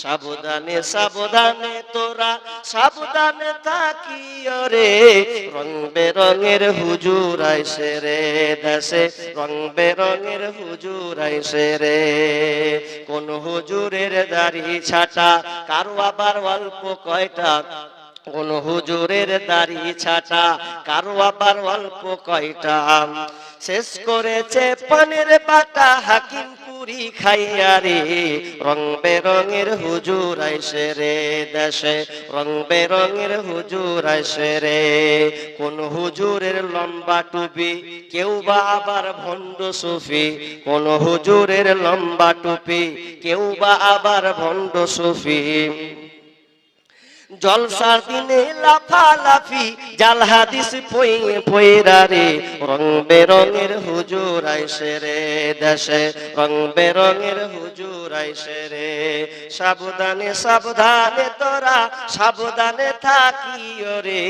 সাবধানে সাবধানে তোরা সাবধানে থাকিও রে, রং বেরঙের হুজুর আইছে রে দেশে, রং বেরঙের হুজুর আইছে রে। কোন হুজুরের দাড়ি ছাটা, কারো আবার অল্প কয়টা, কোন হুজুরের দাড়ি ছাটা, কারো আবার অল্প কয়টা। শেষ করেছে পানের বাটা হাকিম পুরি খাইয়া রে, রং বেরঙের হুজুর আইছে রে দেশে, রং বেরঙের হুজুর আইছে রে। কোন হুজুরের লম্বা টুপি, কেউ বা আবার ভণ্ড সুফি, কোন হুজুরের লম্বা টুপি, কেউ বা আবার ভণ্ড সুফি। জলসার দিনে লাফালাফি, জাল হাদিস পয়রা রে, রং বেরঙের হুজুর আইছে রে দেশে, রং বেরঙের হুজুর আইছে রে। সাবধানে সাবধানে তোরা সাবধানে থাকিও রে,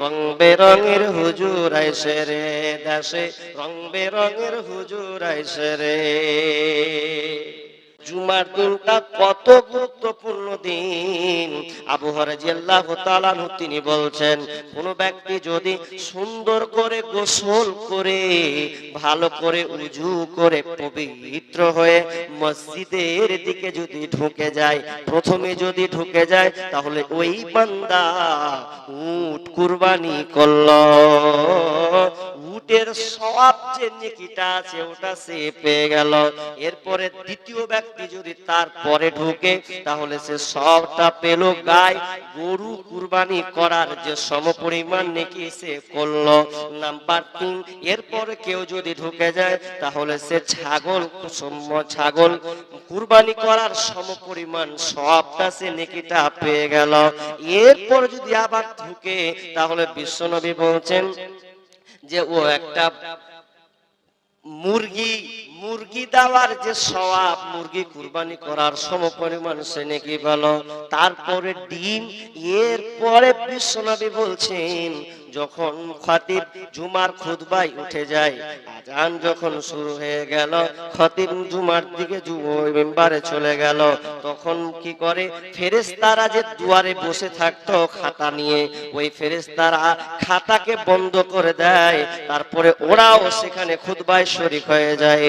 রং বেরঙের হুজুর আইছে রে দেশে, রং বেরঙের হুজুর আইছে রে। জুমার দিনটা কত গুরুত্বপূর্ণ দিন। আবু হুরায়রা রাদিয়াল্লাহু তাআলা আনহু তিনি বলছেন, কোন ব্যক্তি যদি সুন্দর করে গোসল করে ভালো করে উযু করে পবিত্র হয়ে মসজিদের দিকে যদি ঢুকে যায়, প্রথমে যদি ঢুকে যায়, তাহলে ওই বান্দা উট কুরবানি করলো, উটের সওয়াব যে নেকিটা আছে ওটা সে পেয়ে গেল। এরপরে দ্বিতীয় ব্যক্তি যদি তারপরে ঢুকে, তাহলে সে সবটা পেল। গায় গরু কুরবানি করার যে সমপরিমাণ নেকি সে করলো। নাম্বার 3, এরপরে কেউ যদি ঢুকে যায়, তাহলে সে ছাগল কুরবানি করার সমপরিমাণ সবটা সে নেকিটা পেয়ে গেল। এরপর যদি আবার ঢুকে, তাহলে বিশ্বনবী বলছেন যে ও একটা মুরগি দেওয়ার যে সওয়াব, মুরগি কুরবানি করার সমপরিমাণ সে নেকি ভালো। তারপরে ডিম। এরপরে বিশ্বনবী বলছেন, যখন খতিব জুমার খুতবায় উঠে যায়, আজান যখন শুরু হয়ে গেল, খতিব জুমার দিকে মিম্বারে চলে গেল, তখন কি করে, ফেরেশতারা যে দুয়ারে বসে থাকতো খাতা নিয়ে, ওই ফেরেশতারা খাতাকে বন্ধ করে দেয়, তারপরে ওরাও সেখানে খুতবায় শরীক হয়ে যায়।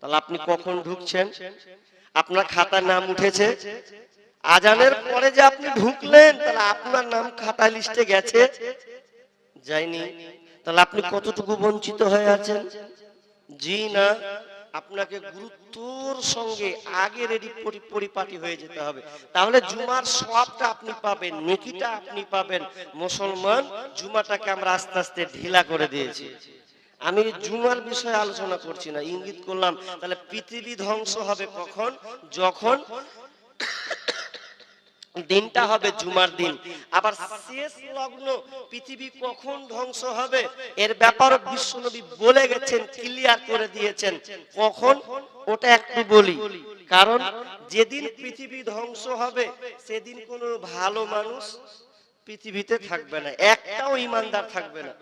তাহলে আপনি কখন ঢুকছেন? আপনার খাতার নাম উঠেছে, আজানের পরে যে আপনি ঢুকলেন, তাহলে আপনার নাম খাতা লিস্টে গেছে? যায়নি। তাহলে আপনি কতটুকু বঞ্চিত হয়ে আছেন? জি না। আপনাকে গুরুত্বর সঙ্গে আগে রেডি পরিপাটি হয়ে যেতে হবে, তাহলে জুমার সওয়াবটা আপনি পাবেন, নেকিটা আপনি পাবেন। মুসলমান, জুমাটাকে আমরা আস্তে আস্তে ঢিলা করে দিয়েছি। আমি জুমার বিষয়ে আলোচনা করছি না, ইঙ্গিত করলাম। তাহলে পৃথিবী ধ্বংস হবে কখন? যখন দিনটা হবে জুমার দিন। আবার শেষ লগ্ন পৃথিবী কখন ধ্বংস হবে এর ব্যাপারে বিশ্বনবী বলে গেছেন, ক্লিয়ার করে দিয়েছেন। কখন ওটা একটু বলি, কারণ যেদিন পৃথিবী ধ্বংস হবে সেদিন কোনো ভালো মানুষ পৃথিবীতে থাকবে না, একটাও ঈমানদার থাকবে না,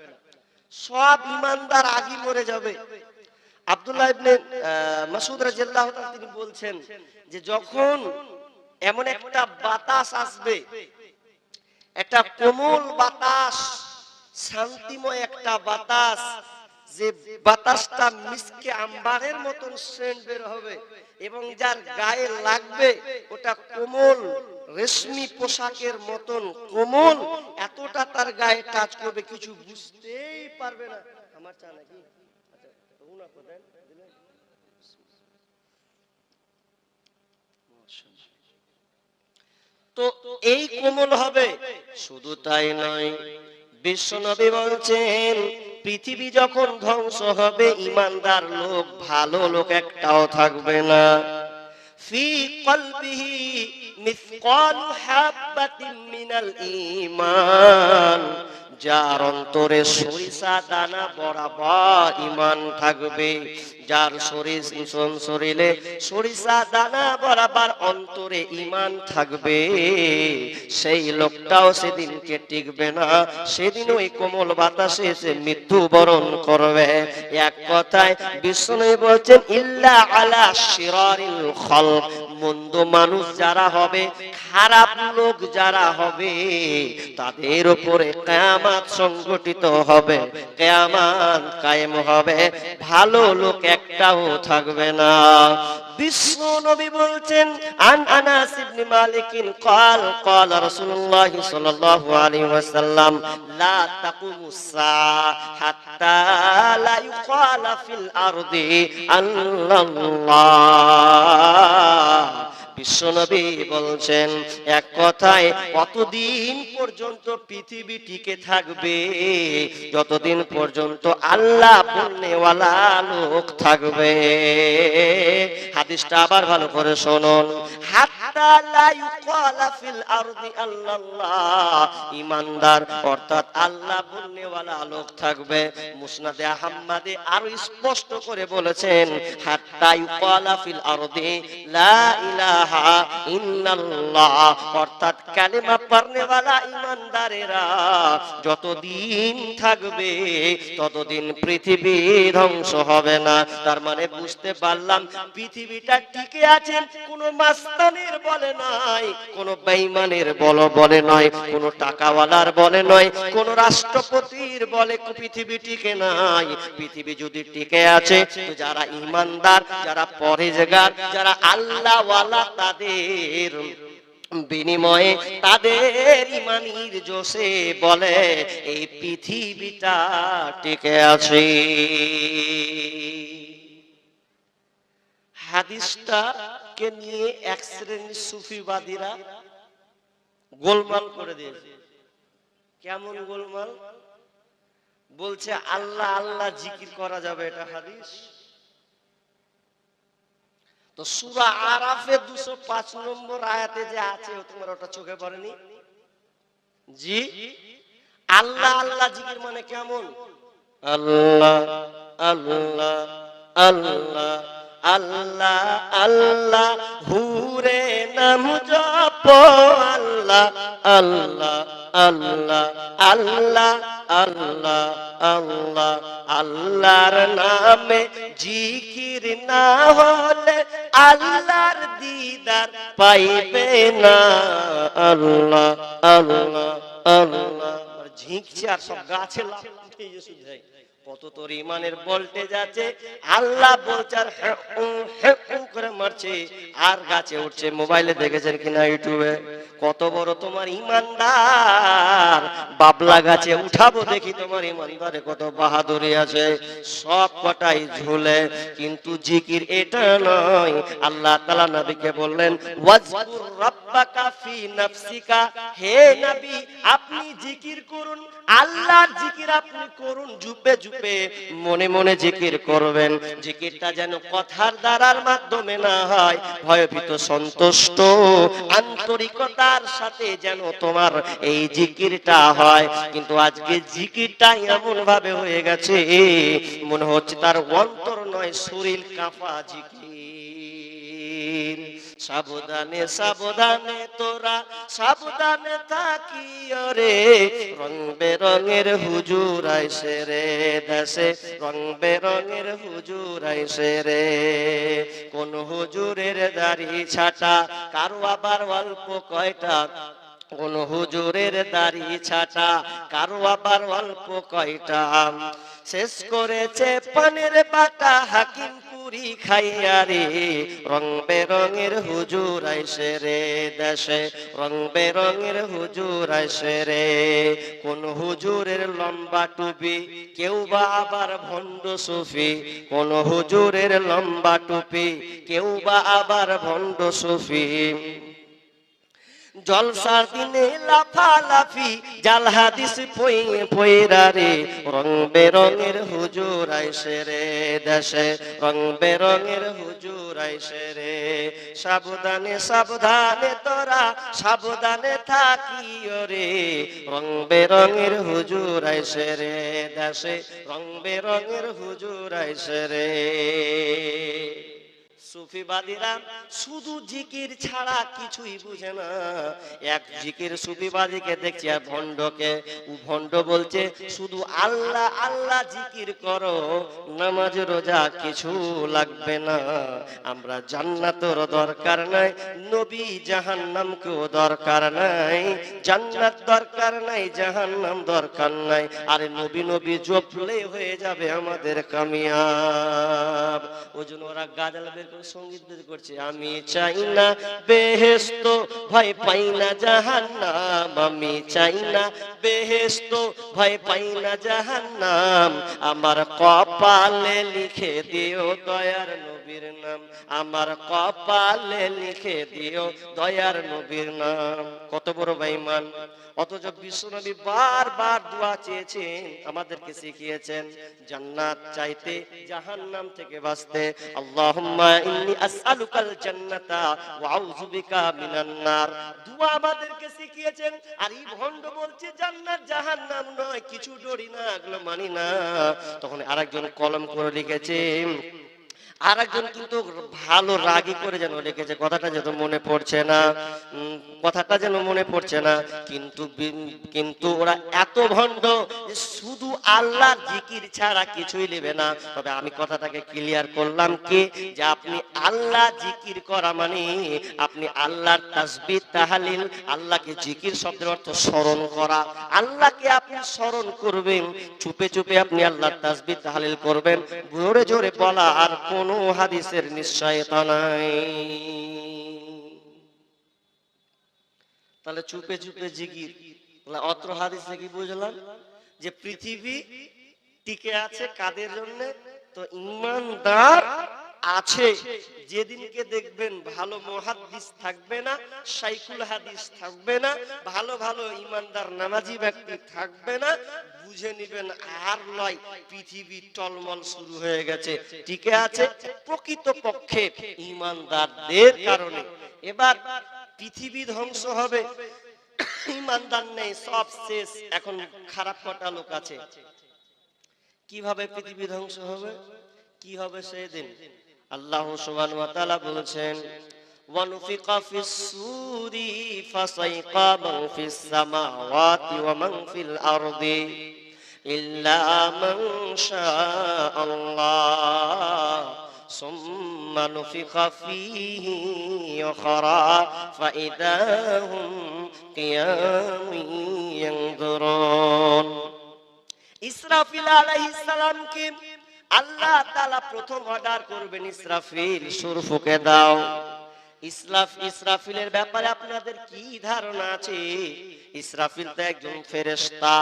সব ঈমানদার আগেই মরে যাবে। আব্দুল্লাহ ইবনে মাসউদ রাদিয়াল্লাহু তাআলা তিনি বলছেন যে যখন এমন একটা বাতাস আসবে, একটা কোমল বাতাস, শান্তিময় একটা বাতাস, যে বাতাসটা মিসকে আম্বারের মতন সেন্ট বের হবে, এবং যার গায়ে লাগবে ওটা কোমল রেশমি পোশাকের মতন কোমল, এতটা তার গায়ে টাচ করবে কিছু বুঝতেই পারবে না। আমার চা নাকি? তো এই কোমল হবে। শুধু তাই নয়, বিশ্বনবী বলছেন পৃথিবী যখন ধ্বংস হবে, ঈমানদার লোক, ভালো লোক একটাও থাকবে না। ফি কলবিহি মিসকালু হাববাতিন মিনাল ঈমান, যার অন্তরে সরিষা দানা বরাবর ঈমান থাকবে, যার শরীরে সরিষা দানা বরাবর অন্তরে ঈমান থাকবে, সেই লোকটাও সেদিনকে টিকবে না, সেদিন ওই কোমল বাতাসে সে মৃত্যুবরণ করবে। এক কথায় বিষ্ণু বলছেন ইল্লা আলা শিরারিল খালক, মন্দ মানুষ যারা হবে, খারাপ লোক যারা হবে, তাদের উপরে কিয়ামত সংগঠিত হবে, কিয়ামত কায়েম হবে, ভালো লোক একটাও থাকবে না। বিশ্ব নবী বলছেন আন আনাস ইবনে মালিক قال قال رسول الله صلى الله عليه وسلم لا تقوم الساعة حتى لا يقال في الأرض الله। বিশ্বনবী বলছেন এক কথায় কতদিন পর্যন্ত পৃথিবী টিকে থাকবে, যতদিন পর্যন্ত আল্লাহ বলনেওয়ালা লোক থাকবে। হাদিসটা আবার ভালো করে শুনুন, হাত্তা লা ইউকালা ফিল আরদি আল্লাহ, ঈমানদার অর্থাৎ আল্লাহ বলনেওয়ালা লোক থাকবে। মুসনাদে আহমদে আরো স্পষ্ট করে বলেছেন হাত্তা ইউকালা ফিল আরদি লা ইলাহা ইল্লাল্লাহ, অর্থাৎ কালেমা পড়নেওয়ালা ঈমানদারেরা যতদিন থাকবে ততদিন পৃথিবী ধ্বংস হবে না। তার মানে বুঝতে পারলাম পৃথিবীটা টিকে আছে কোন মাস্তানের বলে নয়, কোন বেঈমানের বলে নয়, কোন টাকাওয়ালার বলে নয়, কোন রাষ্ট্রপতির বলে পৃথিবী টিকে নাই। পৃথিবী যদি টিকে আছে তো যারা ঈমানদার, যারা পরহেজগার, যারা আল্লাহওয়ালা, তাদের বিনিময়ে, তাদের ঈমানের জোশে বলে এই পৃথিবীটা টিকে আছে। হাদিসটাকে নিয়ে এক শ্রেণীর সুফিবাদীরা গোলমাল করে দিয়েছে। কেমন গোলমাল? বলছে আল্লাহ আল্লাহ জিকির করা যাবে, এটা হাদিস। তো সূরা আরাফে 205 নম্বর আয়াতে যে আছে তোমার ওটা চোখে পড়েনি? জি, আল্লাহ আল্লাহ জিকির মানে কেমন? আল্লাহ আল্লাহ আল্লাহ আল্লাহ আল্লাহ হুরে নাম জপ, আল্লাহ আল্লাহ আল্লাহ আল্লাহ আল্লাহ আল্লাহ, আল্লাহর নামে জিকির না হলে আল্লাহর দিদার পাইবে না। আল্লাহ আল্লাহ আল্লাহ, ঝিঁকছে আর সব গাছে লাফ দিয়ে কত তোর ইমানের ভোল্টেজ আছে। আল্লাহ বলছে আর করে মারছে আর গাছে উঠছে। মোবাইলে দেখেছেন কিনা, ইউটিউবে, কত বড় তোমার ইমানদার, বাবলা গাছে উঠাবো দেখি তোমার ইমানদারে কত বাহাদুরি আছে, সব কটাই ঝুলে। কিন্তু জিকির এটা নয়। আল্লাহ তাআলা নবীকে বললেন ওয়াজকুর রাব্বাকা ফি নাফসিকা, হে নবী আপনি জিকির করুন, আল্লাহর জিকির আপনি করুন, চুপে চুপে মনে মনে জিকির করবেন। জিকিরটা যেন কথার দ্বারার মাধ্যমে না হয়, ভয়ভীত সন্তুষ্ট আন্তরিকতার সাথে যেন তোমার এই জিকিরটা হয়। কিন্তু আজকে জিকিরটা এমন ভাবে হয়ে গেছে মনে হচ্ছে তার অন্তর নয়, শরীর কাঁপা জিকির। সাবধানে সাবধানে তোরা সাবধানে থাকিও রে, রং বেরঙের হুজুর আইছে রে দেশে, রং বেরঙের হুজুর আইছে রে। কোন হুজুরের দাড়ি ছাটা, কারো আবার অল্প কয়টা, কোন হুজুরের দাড়ি ছাটা, কারো আবার অল্প কয়টা। শেষ করেছে পানের বাটা হাকিম পুরি খাইয়া রে, রং বেরঙের হুজুর আইছে রে দেশে, রং বেরঙের হুজুর আইছে রে। কোন হুজুরের লম্বা টুপি, কেউ বা আবার ভণ্ড সুফি, কোন হুজুরের লম্বা টুপি, কেউ বা আবার ভণ্ড সুফি। জলসার দিনে লাফালাফি জাল হাদিস পয়রা রে, রং বেরঙের হুজুর আইসে রে দেশে, রং বেরঙের হুজুর আইসে রে। সাবধানে সাবধানে তোরা সাবধানে থাকিও রে, রং বেরঙের হুজুর আইসে রে দেশে, রং বেরঙের হুজুর আইসে রে। সুফিবাদীরা শুধু জিকির ছাড়া কিছুই বুঝে না। এক জিকির সুফিবাদীকে দেখছি আর ভণ্ডকে, ভণ্ড বলছে শুধু আল্লাহ আল্লাহ জিকির করো, নামাজ রোজা কিছু লাগবে না। আমরা জান্নাতের দরকার নাই, নবী জাহান্নামকেও দরকার নাই। জান্নাত দরকার নাই, জাহান্নাম দরকার নাই। আরে নবী নবী জপলে হয়ে যাবে আমাদের কামিয়াব। ওই জন্য ওরা গাজাল বের করে সঙ্গীত বের করছে, আমি চাই না বেহেশত ভয় পাই না জাহান্নাম, আমি চাই না বেহেশত ভয় পাই না জাহান্নাম, আমার কপালে লিখে দিও দয়ার নবীর নাম, আমার কপালে লিখে দিও দয়ার নবীর নাম। কত বড় বেঈমান! অথচ বিশ্বনবী বারবার দোয়া চেয়েছেন, আমাদেরকে শিখিয়েছেন জান্নাত চাইতে, জাহান্নাম থেকে বাঁচতে। আল্লাহুম্মা ইন্নী আসআলুকাল জান্নাতা ওয়া আউযু বিকা মিনান নার, দোয়া আমাদেরকে শিখিয়েছেন। আর এই ভণ্ড বলছে জান্নাত জাহান্নাম নয়, কিছু ডরি না, এগুলো মানি না। তখন আরেকজন কলম করে লিখেছে, আর একজন কিন্তু ভালো রাগী করে যেন লিখেছে, কথাটা যেন মনে পড়ছে না, কথাটা যেন মনে পড়ছে না। কিন্তু ওরা এত ভণ্ড যে শুধু আল্লাহর জিকির ছাড়া কিছুই নেবে না। তবে আমি কথাটাকে ক্লিয়ার করলাম কি, যে আপনি আল্লাহ জিকির করা মানে আপনি আল্লাহর তাসবিহ তাহলিল, আল্লাহকে জিকির শব্দের অর্থ স্মরণ করা। আল্লাহকে আপনি স্মরণ করবেন, চুপে চুপে আপনি আল্লাহর তাসবিহ তাহলিল করবেন, জোরে জোরে বলা আর কোনো হাদিসের নিশ্চয়তা নাই। তাহলে চুপে চুপে জিকির, অত্র হাদিসে কি বুঝলাম? যে পৃথিবী টিকে আছে কাদের জন্য? তো ঈমানদার আছে। যেদিনকে দেখবেন ভালো মুহাদ্দিস থাকবে না, শাইখুল হাদিস থাকবে না, ভালো ভালো ঈমানদার নামাজি ব্যক্তি থাকবে না, বুঝে নিবেন আর নয়, পৃথিবী টলমল শুরু হয়ে গেছে। টিকে আছে প্রকৃত পক্ষে ঈমানদারদের কারণে। এবার পৃথিবী ধ্বংস হবে, ঈমানদার নেই, সব শেষ। এখন খারাপ কটা লোক আছে। কিভাবে পৃথিবী ধ্বংস হবে, কি হবে সেদিন? আল্লাহ সুবহানাহু ওয়া তাআলা বলেছেন, ওয়ানুফিকা ফিস সূরি ফাসাইকা মান ফিস সামাওয়াতি ওয়া মান ফিল আরদি ইল্লা মান শাআল্লাহ সুম্মা নুফিকা ফীহি উখরা ফাইদা হুম কিয়ামুন ইয়ানজুরুন। ইসরাফিল আলাইহিস সালামকে আল্লাহ তাআলা প্রথম অর্ডার করবেন, ইসরাফিল সুর ফুঁকে দাও। ইসরাফিলের ব্যাপারে আপনাদের কি ধারণা আছে? ইসরাফিল তো একজন ফেরেশতা।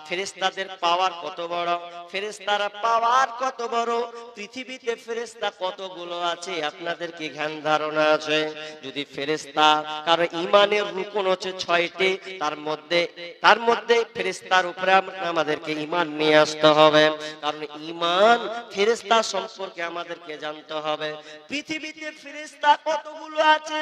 ফেরেশতাদের পাওয়ার কত বড়, ফেরেশতারা পাওয়ার কত বড়, পৃথিবীতে ফেরেশতা কতগুলো আছে আপনাদের কি জ্ঞান ধারণা আছে? যদি ফেরেশতা, কারণ ঈমানের রুকন হচ্ছে 6টি, তার মধ্যে ফেরেশতার উপরে আমাদেরকে ঈমান নিয়ে আসতে হবে। কারণ ঈমান ফেরেশতা সম্পর্কে আমাদেরকে জানতে হবে। পৃথিবীতে ফেরেশতা কতগুলো আছে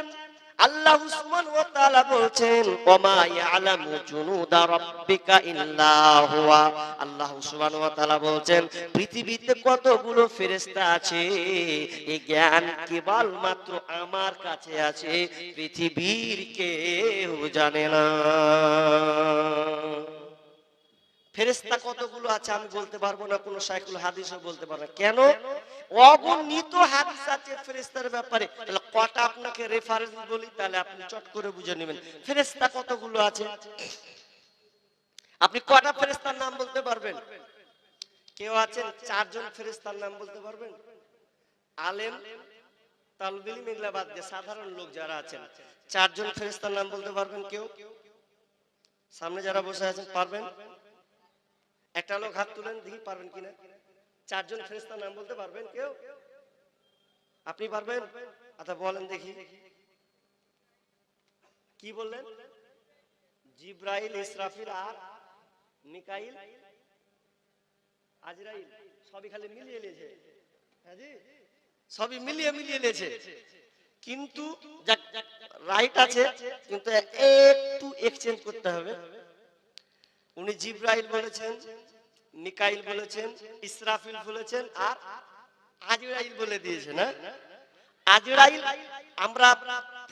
আল্লাহ সুবহানাহু ওয়া তাআলা বলছেন, ওমা ইয়ালামু জুনুদা রাব্বিকা ইল্লা হুয়া। আল্লাহ সুবহানাহু ওয়া তাআলা বলছেন পৃথিবীতে কতগুলো ফেরেশতা আছে এই জ্ঞান কেবল মাত্র আমার কাছে আছে, পৃথিবীর কেউ জানে না। ফেরেশতা কতগুলো আছে আমি বলতে পারবো না, কোন শাইখুল হাদিসও বলতে পারবে না। কেন? অগণিত হাদিস আছে ফেরেশতার ব্যাপারে। তাহলে কটা আপনাকে রেফারেন্স বলি, তাহলে আপনি চট করে বুঝে নেবেন ফেরেশতা কতগুলো আছে। আপনি কটা ফেরেশতার নাম বলতে পারবেন? কেউ আছেন 4 জন ফেরেশতার নাম বলতে পারবেন? আলেম তালবে ইলম এগুলা বাদ দিয়ে সাধারণ লোক যারা আছেন 4 জন ফেরেশতার নাম বলতে পারবেন কেউ? সামনে যারা বসে আছেন পারবেন? একটা লোক হাত তুলেন দেখি পারবেন কিনা। 4 জন ফেরেশতার নাম বলতে পারবেন কেউ? আপনি পারবেন? আচ্ছা বলেন দেখি। কি বললেন? জিব্রাইল, ইসরাফিল আর মিকাইল, আজরাইল, সবই খালি মিলিয়ে নিয়েছে। হ্যাঁ জি, সবই মিলিয়ে নিয়েছে। কিন্তু রাইট আছে, কিন্তু একটু এক্সচেঞ্জ করতে হবে। উনি জিব্রাইল বলেছেন, মিকাইল বলেছেন, ইসরাফিল বলেছেন আর আজরাইল বলে দিয়েছে না। আজরাইল আমরা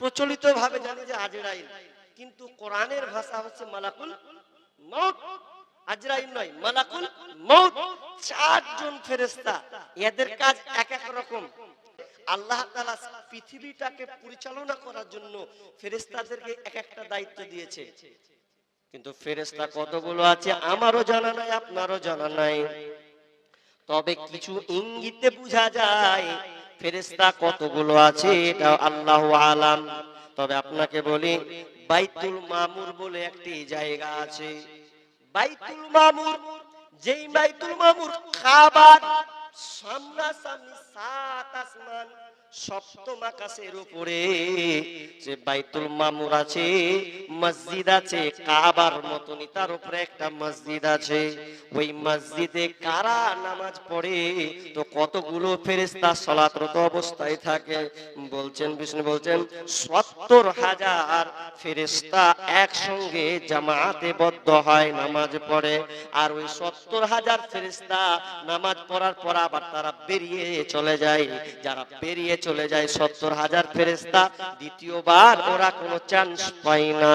প্রচলিত ভাবে জানি যে আজরাইল, কিন্তু কোরআনের ভাষা হচ্ছে মালাকুল মউত। আজরাইল নয়, মালাকুল মউত। চারজন ফেরেশতা, এদের কাজ এক এক রকম। আল্লাহ তাআলা পৃথিবীটাকে পরিচালনা করার জন্য ফেরেশতাদেরকে এক একটা দায়িত্ব দিয়েছে। কিন্তু ফেরেশতা কতগুলো আছে আমারও জানা নাই, আপনারও জানা নাই। তবে কিছু ইঙ্গিতে বোঝা যায় ফেরেশতা কতগুলো আছে, এটা আল্লাহু আলাম। তবে আপনাকে বলি, বাইতুল মামুর বলে একটি জায়গা আছে। বাইতুল মামুর, যেই বাইতুল মামুর কাবার সামনাসামনি, সাত আসমান, সপ্তম আকাশের উপরে যে বাইতুল মামুর আছে, মসজিদ আছে কাবার মতনই, তার উপরে একটা মসজিদ আছে। ওই মসজিদে কারা নামাজ পড়ে? তো কতগুলো ফেরেশতা সালাতরত অবস্থায় থাকে। বলছেন বিষ্ণু বলছেন ৭০,০০০ ফেরেশতা একসঙ্গে জামাতে বদ্ধ হয়, নামাজ পড়ে। আর ওই ৭০,০০০ ফেরেশতা নামাজ পড়ার পর আবার তারা বেরিয়ে চলে যায়। যারা বেরিয়ে চলে যায় ৭০,০০০ ফেরেশতা, দ্বিতীয়বার ওরা কোনো চান্স পায় না।